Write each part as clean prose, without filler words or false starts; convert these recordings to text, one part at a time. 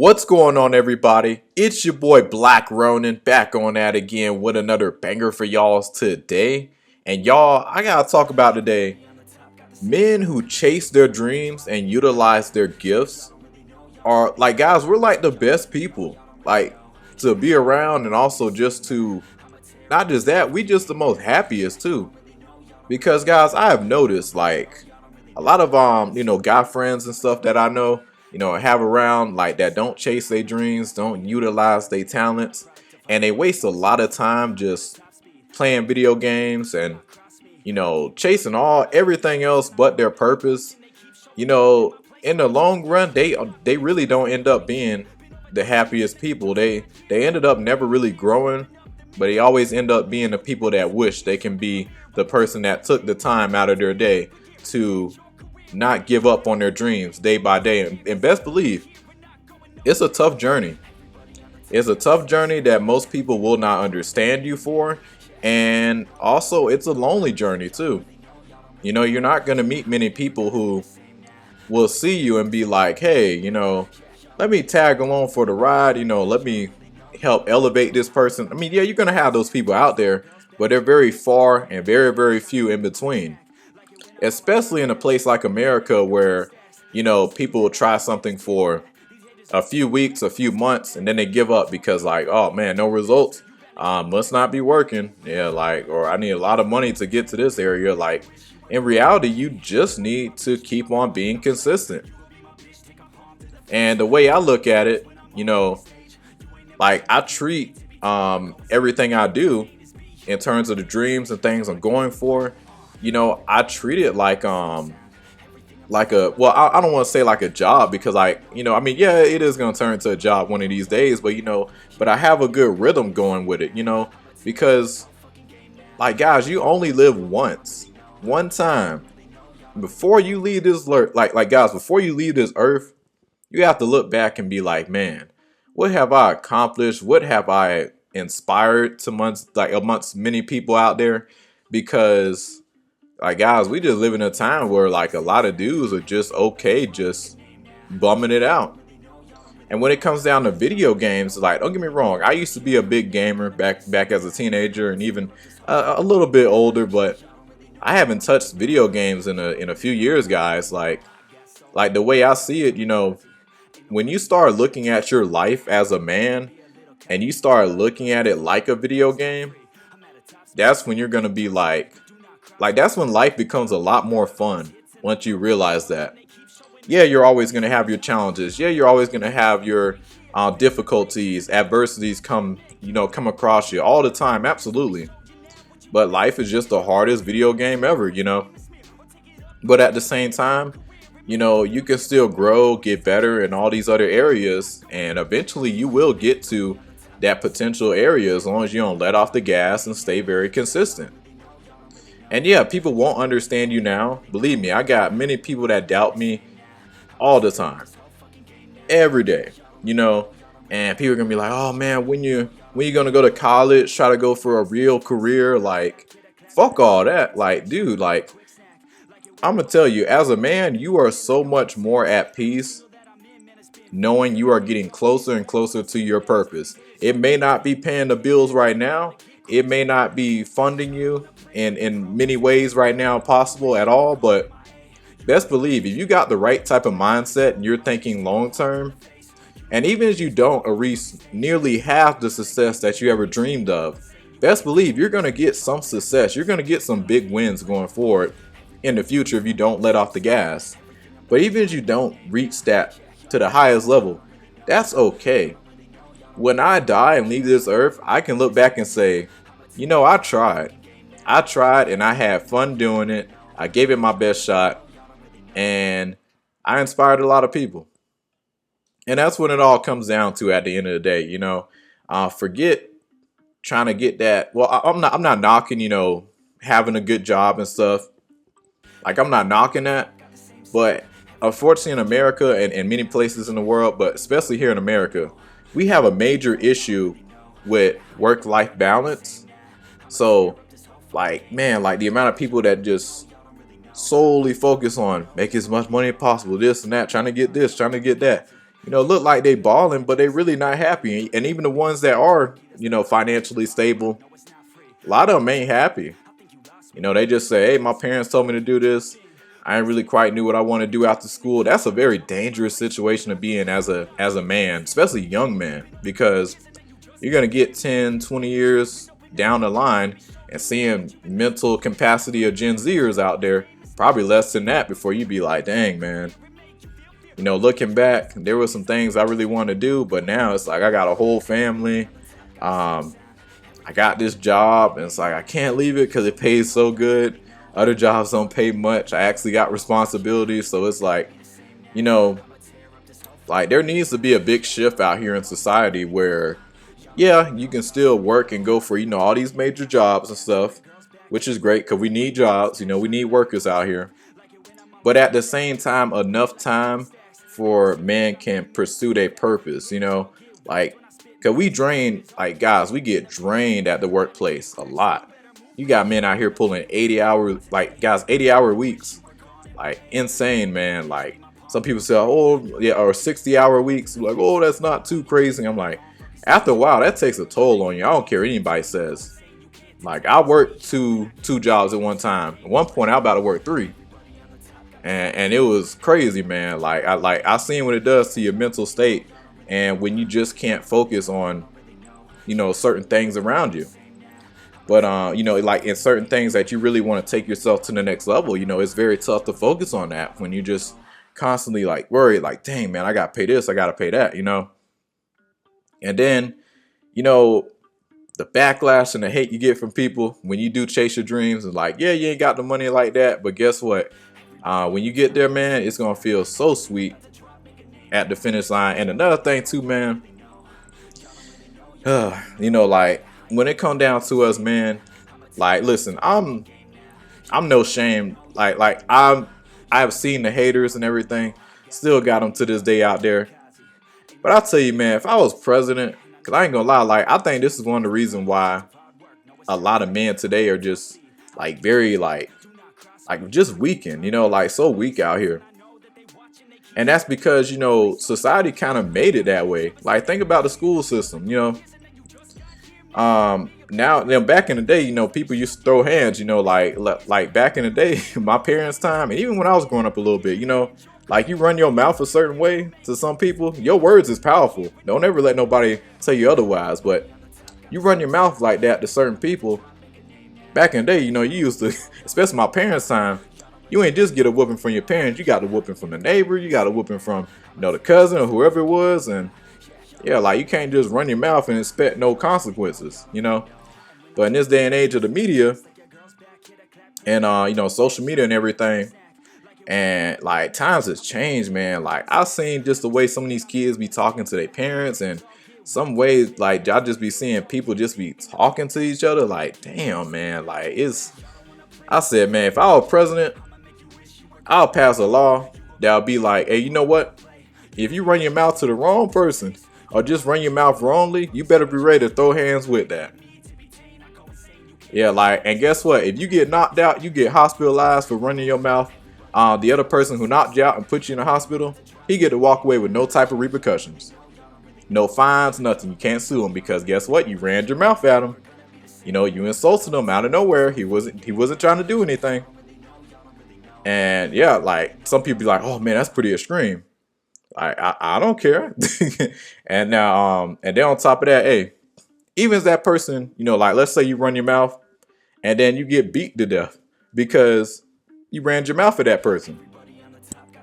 What's going on, everybody? It's your boy Black Ronin back on that again with another banger for y'all today. And y'all, I gotta talk about today men who chase their dreams and utilize their gifts are like, guys, we're like the best people like to be around, and also just to not just that, we just the most happiest too. Because guys, I have noticed like a lot of guy friends and stuff that I know, have around like that don't chase their dreams, don't utilize their talents, and they waste a lot of time just playing video games and chasing all everything else but their purpose. In the long run, they really don't end up being the happiest people. They ended up never really growing, but they always end up being the people that wish they can be the person that took the time out of their day to not give up on their dreams day by day. And best believe, it's a tough journey. It's a tough journey that most people will not understand you for. And also, it's a lonely journey too. You're not going to meet many people who will see you and be like, hey, let me tag along for the ride. Let me help elevate this person. I mean, yeah, you're going to have those people out there, but they're very far and very, very few in between. Especially in a place like America where, people will try something for a few weeks, a few months, and then they give up because like, oh man, no results. Must not be working. Yeah, like, or I need a lot of money to get to this area. Like, in reality, you just need to keep on being consistent. And the way I look at it, like I treat everything I do in terms of the dreams and things I'm going for, I treat it like a, well, I don't want to say like a job, because yeah, it is going to turn into a job one of these days, but I have a good rhythm going with it, because like, guys, you only live once, one time. Before you leave this guys, before you leave this earth, you have to look back and be like, man, what have I accomplished? What have I inspired amongst many people out there? Because like, guys, we just live in a time where like a lot of dudes are just okay, just bumming it out. And when it comes down to video games, like, don't get me wrong, I used to be a big gamer back as a teenager and even a little bit older, but I haven't touched video games in a few years, guys. Like the way I see it, when you start looking at your life as a man and you start looking at it like a video game, that's when you're gonna be like that's when life becomes a lot more fun once you realize that. Yeah, you're always going to have your challenges. Yeah, you're always going to have your difficulties, adversities come across you all the time. Absolutely. But life is just the hardest video game ever, But at the same time, you can still grow, get better in all these other areas. And eventually you will get to that potential area as long as you don't let off the gas and stay very consistent. And yeah, people won't understand you now. Believe me, I got many people that doubt me all the time. Every day, and people are gonna be like, oh man, when you gonna go to college, try to go for a real career? Like, fuck all that. Like, dude, like, I'm gonna tell you, as a man, you are so much more at peace knowing you are getting closer and closer to your purpose. It may not be paying the bills right now. It may not be funding you in many ways right now possible at all, but best believe if you got the right type of mindset and you're thinking long term, and even if you don't reach nearly half the success that you ever dreamed of, best believe you're going to get some success. You're going to get some big wins going forward in the future if you don't let off the gas. But even if you don't reach that to the highest level, that's okay. When I die and leave this earth, I can look back and say, I tried. I tried and I had fun doing it. I gave it my best shot and I inspired a lot of people. And that's what it all comes down to at the end of the day. Forget trying to get that. Well, I'm not knocking, having a good job and stuff. Like, I'm not knocking that. But unfortunately in America and many places in the world, but especially here in America, we have a major issue with work-life balance. So, like, man, like the amount of people that just solely focus on make as much money as possible, this and that, trying to get this, trying to get that. look like they balling, but they really not happy. And even the ones that are, financially stable, a lot of them ain't happy. They just say, hey, my parents told me to do this. I ain't really quite knew what I want to do after school. That's a very dangerous situation to be in as a man, especially young man, because you're going to get 10, 20 years down the line and seeing mental capacity of Gen Zers out there, probably less than that, before you be like, dang, man. Looking back, there were some things I really wanted to do, but now it's like I got a whole family. I got this job, and it's like I can't leave it because it pays so good. Other jobs don't pay much. I actually got responsibilities, so it's like, you know, like there needs to be a big shift out here in society where, yeah, you can still work and go for, all these major jobs and stuff, which is great because we need jobs. We need workers out here. But at the same time, enough time for men can pursue their purpose, like, because guys, we get drained at the workplace a lot. You got men out here pulling 80 hours, like, guys, 80-hour weeks. Like, insane, man. Like, some people say, oh, yeah, or 60-hour weeks. Like, oh, that's not too crazy. I'm like, after a while, that takes a toll on you. I don't care what anybody says. Like, I worked two jobs at one time. At one point, I was about to work 3. And it was crazy, man. I seen what it does to your mental state, and when you just can't focus on, certain things around you. But like in certain things that you really want to take yourself to the next level, it's very tough to focus on that when you just constantly like worried, like, dang, man, I gotta pay this, I gotta pay that, And then, the backlash and the hate you get from people when you do chase your dreams is like, yeah, you ain't got the money like that, but guess what? When you get there, man, it's gonna feel so sweet at the finish line. And another thing too, man, like when it come down to us, man, like, listen, I'm no shame. I have seen the haters and everything, still got them to this day out there. But I'll tell you, man, if I was president, cause I ain't gonna lie, like, I think this is one of the reasons why a lot of men today are just like very like just weakened, like so weak out here. And that's because, society kind of made it that way. Like, think about the school system, now back in the day, people used to throw hands, like back in the day, my parents' time, and even when I was growing up a little bit, like you run your mouth a certain way to some people, your words is powerful. Don't ever let nobody tell you otherwise, but you run your mouth like that to certain people. Back in the day, you used to, especially my parents' time, you ain't just get a whooping from your parents, you got a whooping from the neighbor, you got a whooping from, the cousin or whoever it was, and yeah, like you can't just run your mouth and expect no consequences, But in this day and age of the media and social media and everything, and like times has changed, man. Like I've seen just the way some of these kids be talking to their parents, and some ways like I just be seeing people just be talking to each other. Like, damn, man. Like I said, man, if I were president, I'll pass a law that'll be like, hey, you know what? If you run your mouth to the wrong person, or just run your mouth wrongly, you better be ready to throw hands with that. Yeah, like, and guess what? If you get knocked out, you get hospitalized for running your mouth. The other person who knocked you out and put you in the hospital, he get to walk away with no type of repercussions. No fines, nothing. You can't sue him because guess what? You ran your mouth at him. You insulted him out of nowhere. He wasn't trying to do anything. And yeah, like some people be like, oh man, that's pretty extreme. I don't care. And now, and then on top of that, hey, even as that person, like let's say you run your mouth and then you get beat to death because you ran your mouth at that person.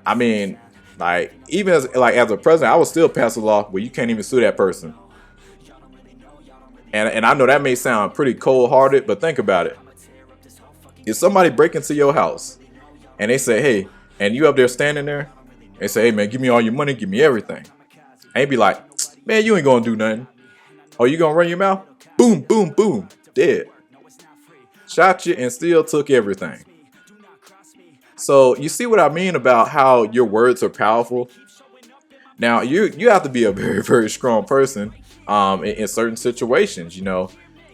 I mean, like even as a president, I would still pass a law where you can't even sue that person. And I know that may sound pretty cold-hearted, but think about it. If somebody break into your house and they say, hey, and you up there standing there, they say, hey, man, give me all your money, give me everything. And you be like, man, you ain't gonna do nothing. Oh, you gonna run your mouth? Boom, boom, boom, dead. Shot you and still took everything. So you see what I mean about how your words are powerful? Now, you have to be a very, very strong person in certain situations,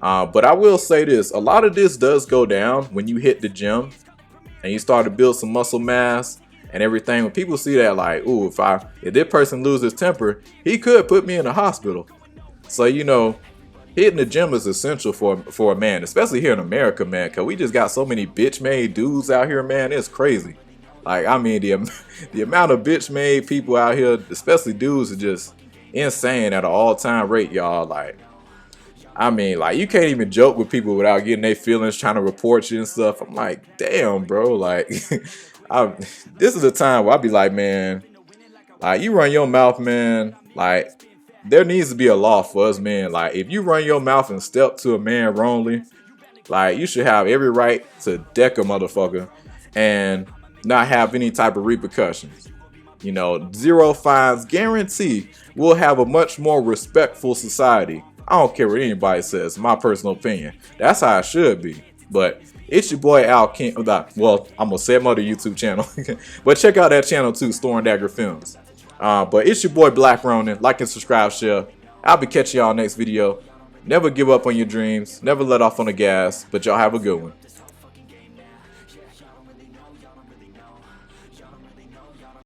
But I will say this. A lot of this does go down when you hit the gym and you start to build some muscle mass and everything. When people see that, like, ooh, if this person loses temper, he could put me in the hospital. So hitting the gym is essential for a man, especially here in America, man, because we just got so many bitch-made dudes out here, man. It's crazy. Like, I mean, the amount of bitch-made people out here, especially dudes, are just insane at an all-time rate, y'all. Like, I mean, like, you can't even joke with people without getting their feelings, trying to report you and stuff. I'm like, damn, bro. Like, this is the time where I be like, man, like, you run your mouth, man. Like, there needs to be a law for us, man. Like, if you run your mouth and step to a man wrongly, like, you should have every right to deck a motherfucker and not have any type of repercussions. 0 fines guarantee we'll have a much more respectful society. I don't care what anybody says, my personal opinion. That's how it should be. But it's your boy Al King. Well, I'm gonna say my other YouTube channel, but check out that channel too, Dagger Films. But it's your boy Black Ronin. Like and subscribe, share. I'll be catching y'all next video. Never give up on your dreams. Never let off on the gas. But y'all have a good one.